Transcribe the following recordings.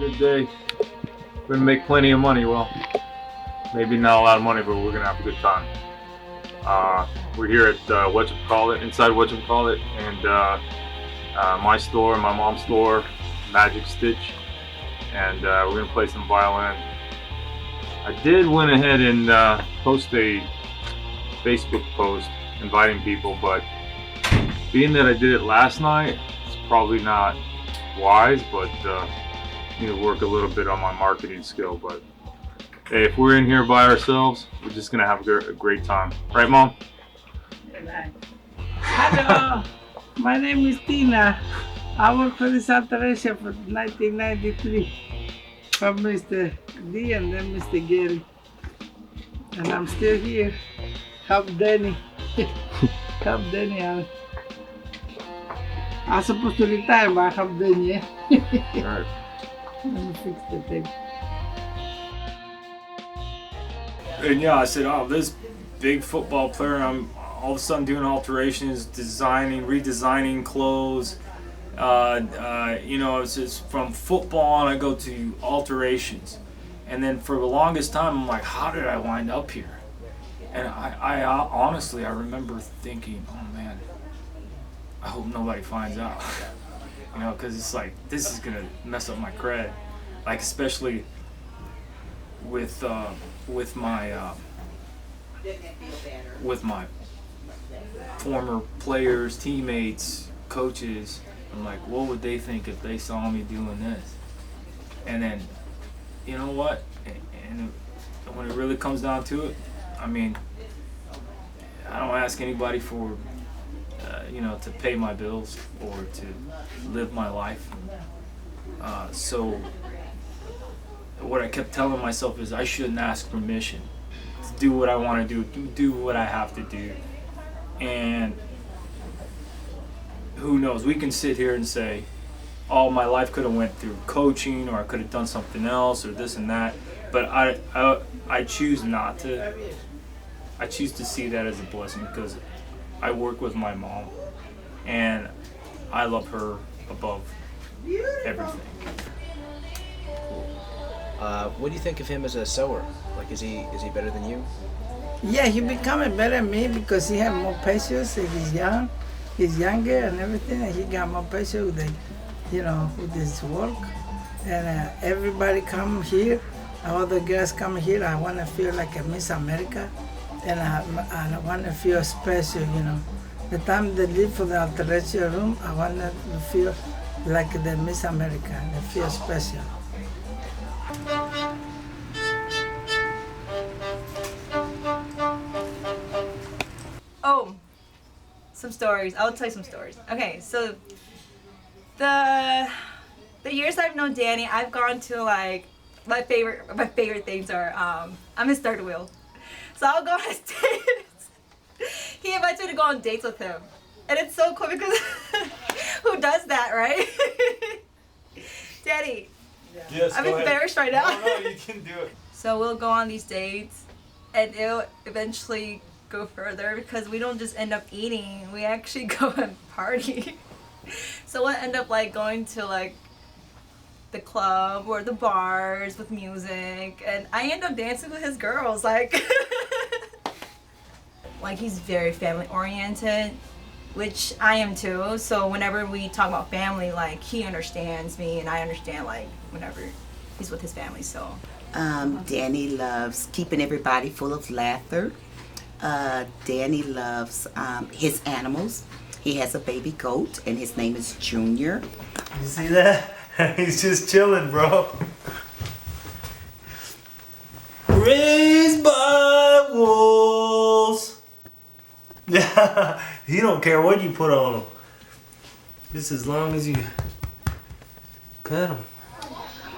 good day. We're gonna make plenty of money. Well, maybe not a lot of money, but we're gonna have a good time. We're here at inside whatchamacallit, and my store, my mom's store, Magic Stitch, and we're gonna play some violin. I did went ahead and post a Facebook post inviting people, but being that I did it last night, it's probably not wise, but need to work a little bit on my marketing skill. But hey, if we're in here by ourselves, we're just gonna have a great time, right, Mom? Hello, my name is Tina. I work for this alteration for 1993 from Mr. D and then Mr. Gary. And I'm still here. Help Danny. Help Danny out. I'm supposed to retire, but I help Danny. Alright. Let me fix the tape. And yeah, I said, oh, this big football player, I'm all of a sudden doing alterations, redesigning clothes. It's just from football on, I go to alterations. And then for the longest time, I'm like, how did I wind up here? And I honestly, I remember thinking, oh man, I hope nobody finds out. Because it's like, this is going to mess up my cred. Like, especially with my former players, teammates, coaches. I'm like, what would they think if they saw me doing this? And then, you know what? And when it really comes down to it, I mean, I don't ask anybody for, to pay my bills or to live my life. So what I kept telling myself is I shouldn't ask permission to do what I want to do what I have to do. And who knows, we can sit here and say, oh, my life could have went through coaching, or I could have done something else, or this and that, but I choose not to. I choose to see that as a blessing, because I work with my mom and I love her above everything. What do you think of him as a sewer? Like, is he better than you? Yeah, he becoming better than me because he have more patience and he's young. He's younger and everything, and he got more patience with his work. And everybody come here, all the girls come here. I want to feel like a Miss America, and I want to feel special. The time they leave for the alteration room, I want to feel like the Miss America. They feel special. Oh, some stories. I'll tell you some stories. Okay, so the years I've known Danny, I've gone to like my favorite things are I'm his third wheel. So I'll go on his dates. He invites me to go on dates with him. And it's so cool because who does that, right? Danny. Yes, I'm embarrassed right now. No, you can do it. So we'll go on these dates and it'll eventually go further because we don't just end up eating, we actually go and party. So we'll end up like going to like the club or the bars with music, and I end up dancing with his girls, like he's very family oriented, which I am too. So whenever we talk about family, like he understands me and I understand like whenever he's with his family. So Danny loves keeping everybody full of laughter. Danny loves his animals. He has a baby goat, and his name is Junior. You see that? He's just chilling, bro. Raised by wolves. He don't care what you put on him. Just as long as you pet him.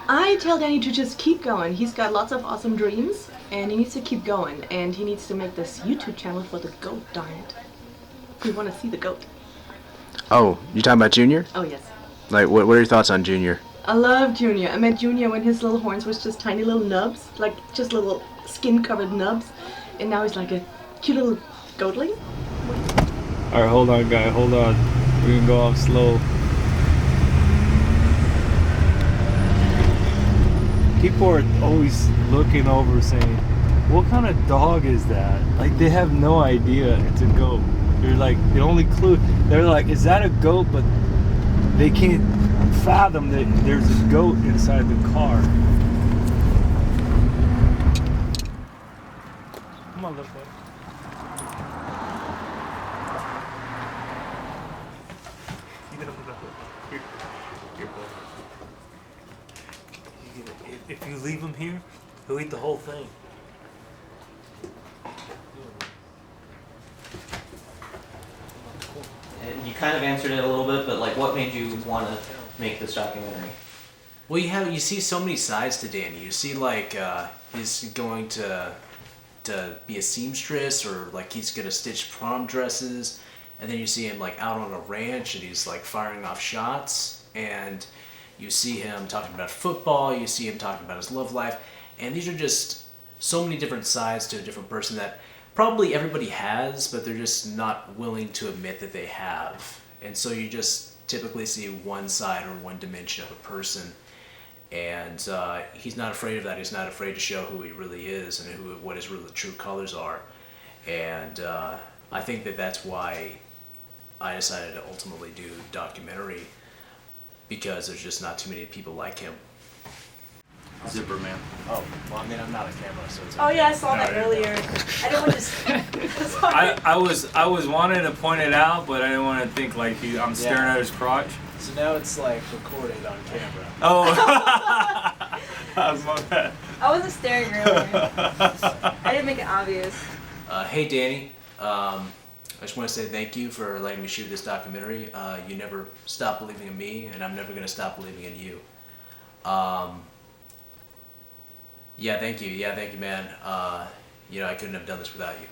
I tell Danny to just keep going. He's got lots of awesome dreams, and he needs to keep going. And he needs to make this YouTube channel for the goat, darn it. We want to see the goat. Oh, you talking about Junior? Oh, yes. Like, what are your thoughts on Junior? I love Junior. I met Junior when his little horns was just tiny little nubs, like just little skin-covered nubs. And now he's like a cute little goatling. Alright, hold on, guy, hold on. We can go off slow. people are always looking over saying, what kind of dog is that? Like, they have no idea it's a goat. They're like, the only clue, they're like, is that a goat? But they can't fathom that there's a goat inside the car. Come on, look, bud. You gotta put that here. Here, bud. If you leave him here, he'll eat the whole thing. And you kind of answered it a little bit, but like, what made you want to make this documentary? Well, you see so many sides to Danny. You see like he's going to be a seamstress, or like he's gonna stitch prom dresses, and then you see him like out on a ranch and he's like firing off shots, and you see him talking about football, you see him talking about his love life, and these are just so many different sides to a different person that probably everybody has, but they're just not willing to admit that they have. And so you just typically see one side or one dimension of a person, and he's not afraid of that. He's not afraid to show who he really is and what his really true colors are. And I think that that's why I decided to ultimately do documentary, because there's just not too many people like him. Zipper man. Oh, well, I mean, I'm not a camera, so it's Oh okay. yeah, I saw that earlier. I didn't want to. Sorry. I was wanting to point it out, but I didn't want to think like I'm staring at his crotch. So now it's like recorded on camera. Oh. My bad. I wasn't staring earlier. I didn't make it obvious. Hey, Danny. I just want to say thank you for letting me shoot this documentary. You never stopped believing in me, and I'm never going to stop believing in you. Yeah, thank you. Yeah, thank you, man. I couldn't have done this without you.